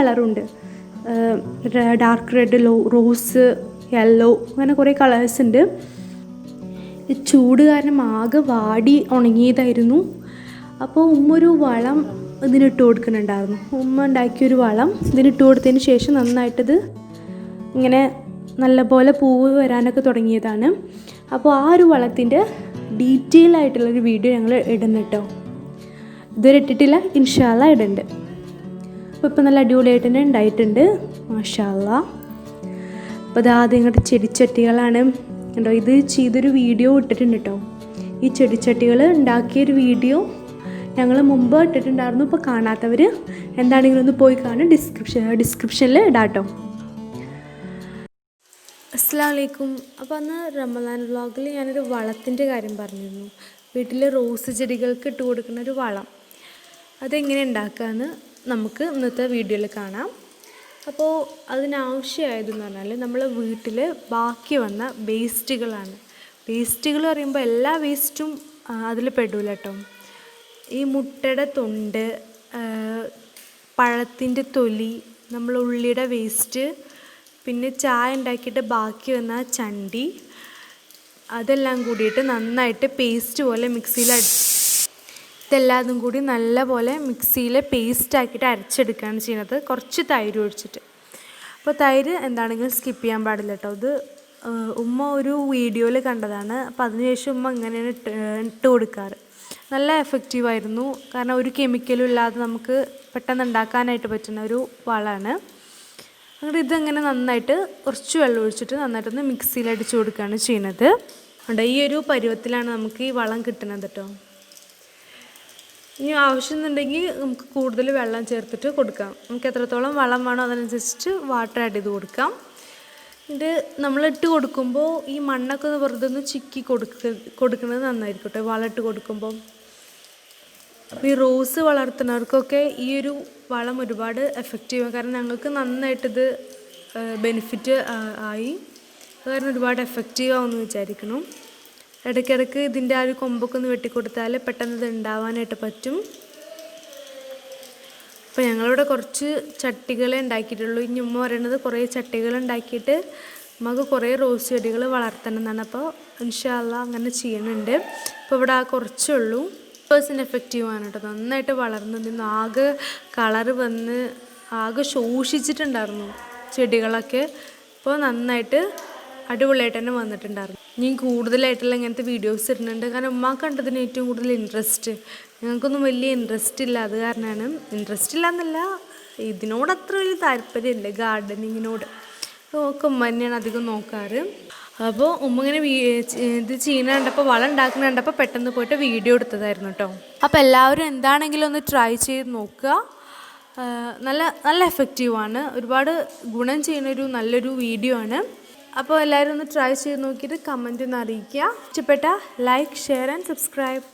കളറുണ്ട്. Dark red, rose, yellow, അങ്ങനെ കുറേ കളേഴ്സ് ഉണ്ട്. ചൂട് കാരണം ആകെ വാടി ഉണങ്ങിയതായിരുന്നു. അപ്പോൾ ഉമ്മ ഒരു വളം ഇതിനിട്ട് കൊടുക്കുന്നുണ്ടായിരുന്നു. ഉമ്മ ഉണ്ടാക്കിയൊരു വളം ഇതിനിട്ട് കൊടുത്തതിന് ശേഷം നന്നായിട്ടിത് ഇങ്ങനെ നല്ലപോലെ പൂവ് വരാനൊക്കെ തുടങ്ങിയതാണ്. അപ്പോൾ ആ ഒരു വളത്തിൻ്റെ ഡീറ്റെയിൽ ആയിട്ടുള്ളൊരു വീഡിയോ ഞങ്ങൾ ഇടുന്നു കേട്ടോ. ഇതുവരെ ഇട്ടിട്ടില്ല, ഇൻഷാ അല്ലാ ഇടുന്നുണ്ട്. അപ്പോൾ ഇപ്പോൾ നല്ല അടിപൊളിയായിട്ട് തന്നെ ഉണ്ടായിട്ടുണ്ട്, മാഷാ അല്ലാ. അപ്പോൾ അത് ആദ്യം ഇങ്ങോട്ട് ചെടിച്ചട്ടികളാണ് കേട്ടോ. ഇത് ചെയ്തൊരു വീഡിയോ ഇട്ടിട്ടുണ്ട് കേട്ടോ. ഈ ചെടിച്ചട്ടികൾ ഉണ്ടാക്കിയൊരു വീഡിയോ ഞങ്ങൾ മുമ്പ് ഇട്ടിട്ടുണ്ടായിരുന്നു. ഇപ്പോൾ കാണാത്തവർ എന്താണെങ്കിലും ഒന്ന് പോയി കാണും, ഡിസ്ക്രിപ്ഷനിൽ ഇടാം കേട്ടോ. അസ്സലാമു അലൈക്കും. അപ്പോൾ അന്ന് റമദാൻ വ്ളോഗിൽ ഞാനൊരു വളത്തിൻ്റെ കാര്യം പറഞ്ഞിരുന്നു. വീട്ടിൽ റോസ് ചെടികൾക്ക് ഇട്ട് കൊടുക്കുന്ന ഒരു വളം, അതെങ്ങനെ ഉണ്ടാക്കാമെന്ന് നമുക്ക് ഇന്നത്തെ വീഡിയോയിൽ കാണാം. അപ്പോൾ അതിനാവശ്യമായതെന്ന് പറഞ്ഞാൽ നമ്മൾ വീട്ടിൽ ബാക്കി വന്ന വേസ്റ്റുകളാണ്. വേസ്റ്റുകൾ പറയുമ്പോൾ എല്ലാ വേസ്റ്റും അതിൽ പെടില്ല കേട്ടോ. ഈ മുട്ടയുടെ തൊണ്ട്, പഴത്തിൻ്റെ തൊലി, നമ്മൾ ഉള്ളിയുടെ വേസ്റ്റ്, പിന്നെ ചായ ഉണ്ടാക്കിയിട്ട് ബാക്കി വന്ന ചണ്ടി, അതെല്ലാം കൂടിയിട്ട് നന്നായിട്ട് പേസ്റ്റ് പോലെ മിക്സിയിൽ ഇതെല്ലാതും കൂടി നല്ലപോലെ മിക്സിയിൽ പേസ്റ്റാക്കിയിട്ട് അരച്ചെടുക്കുകയാണ് ചെയ്യുന്നത്, കുറച്ച് തൈര് ഒഴിച്ചിട്ട്. അപ്പോൾ തൈര് എന്താണെങ്കിലും സ്കിപ്പ് ചെയ്യാൻ പാടില്ല കേട്ടോ. ഇത് ഉമ്മ ഒരു വീഡിയോയിൽ കണ്ടതാണ്. അപ്പോൾ അതിനുശേഷം ഉമ്മ ഇങ്ങനെയാണ് ഇട്ട് കൊടുക്കാറ്. നല്ല എഫക്റ്റീവായിരുന്നു. കാരണം ഒരു കെമിക്കലും ഇല്ലാതെ നമുക്ക് പെട്ടെന്ന് ഉണ്ടാക്കാനായിട്ട് പറ്റുന്ന ഒരു വളമാണ്. അങ്ങനെ ഇതങ്ങനെ നന്നായിട്ട് കുറച്ച് വെള്ളം ഒഴിച്ചിട്ട് നന്നായിട്ടൊന്ന് മിക്സിയിൽ അടിച്ച് കൊടുക്കുകയാണ് ചെയ്യുന്നത്. അതുകൊണ്ട് ഈ ഒരു പരുവത്തിലാണ് നമുക്ക് ഈ വളം കിട്ടുന്നത് കേട്ടോ. ഇനി ആവശ്യമെന്നുണ്ടെങ്കിൽ നമുക്ക് കൂടുതൽ വെള്ളം ചേർത്തിട്ട് കൊടുക്കാം. നമുക്ക് എത്രത്തോളം വളം വേണോ അതിനനുസരിച്ചിട്ട് വാട്ടർ ആഡ് ചെയ്ത് കൊടുക്കാം. ഇത് നമ്മളിട്ട് കൊടുക്കുമ്പോൾ ഈ മണ്ണൊക്കെ വെറുതെ ഒന്ന് ചിക്കി കൊടുക്കുന്നത് നന്നായിരിക്കും കേട്ടോ, വളം ഇട്ട് കൊടുക്കുമ്പോൾ. അപ്പോൾ ഈ റോസ് വളർത്തുന്നവർക്കൊക്കെ ഈ ഒരു വളം ഒരുപാട് എഫക്റ്റീവാണ്. കാരണം ഞങ്ങൾക്ക് നന്നായിട്ടിത് ബെനിഫിറ്റ് ആയി. കാരണം ഒരുപാട് എഫക്റ്റീവാകുമെന്ന് വിചാരിക്കണം. ഇടയ്ക്കിടയ്ക്ക് ഇതിൻ്റെ ആ ഒരു കൊമ്പൊക്കെ ഒന്ന് വെട്ടിക്കൊടുത്താൽ പെട്ടെന്ന് ഇത് ഉണ്ടാവാനായിട്ട് പറ്റും. അപ്പോൾ ഞങ്ങളിവിടെ കുറച്ച് ചട്ടികളെ ഉണ്ടാക്കിയിട്ടുള്ളൂ. ഇനി ഉമ്മ പറയുന്നത് കുറേ ചട്ടികൾ ഉണ്ടാക്കിയിട്ട് നമുക്ക് കുറേ റോസ് ചെടികൾ വളർത്തണം എന്നാണ്. അപ്പോൾ ഇൻഷാ അല്ലാ അങ്ങനെ ചെയ്യുന്നുണ്ട്. അപ്പോൾ ഇവിടെ കുറച്ചേ ഉള്ളൂ. 100% എഫക്റ്റീവാണ് കേട്ടോ. നന്നായിട്ട് വളർന്നു. ആകെ കളറ് വന്ന് ആകെ ശോഷിച്ചിട്ടുണ്ടായിരുന്നു ചെടികളൊക്കെ. ഇപ്പോൾ നന്നായിട്ട് അടിപൊളിയായിട്ട് തന്നെ വന്നിട്ടുണ്ടായിരുന്നു. ഇനി കൂടുതലായിട്ടുള്ള ഇങ്ങനത്തെ വീഡിയോസ് ഇടുന്നുണ്ട്. കാരണം ഉമ്മ കണ്ടതിന് ഏറ്റവും കൂടുതൽ ഇൻട്രസ്റ്റ്, ഞങ്ങൾക്കൊന്നും വലിയ ഇൻട്രസ്റ്റ് ഇല്ല. അത് കാരണമാണ്, ഇൻട്രസ്റ്റ് ഇല്ല എന്നല്ല, ഇതിനോട് അത്ര വലിയ താല്പര്യമില്ല, ഗാർഡനിങ്ങിനോട്. ഒക്കെ ഉമ്മ തന്നെയാണ് അധികം നോക്കാറ്. അപ്പോൾ ഉമ്മ ഇങ്ങനെ ഇത് ചെയ്യുന്ന കണ്ടപ്പോൾ, വളം ഉണ്ടാക്കുന്ന കണ്ടപ്പോൾ പെട്ടെന്ന് പോയിട്ട് വീഡിയോ എടുത്തതായിരുന്നു കേട്ടോ. അപ്പോൾ എല്ലാവരും എന്താണെങ്കിലും ഒന്ന് ട്രൈ ചെയ്ത് നോക്കുക. നല്ല നല്ല എഫക്റ്റീവാണ്. ഒരുപാട് ഗുണം ചെയ്യുന്നൊരു നല്ലൊരു വീഡിയോ ആണ്. അപ്പോൾ എല്ലാവരും ഒന്ന് ട്രൈ ചെയ്ത് നോക്കിയിട്ട് കമൻറ്റ് ഒന്ന് അറിയിക്കുക. ഇഷ്ടപ്പെട്ട ലൈക്ക്, ഷെയർ ആൻഡ് സബ്സ്ക്രൈബ്.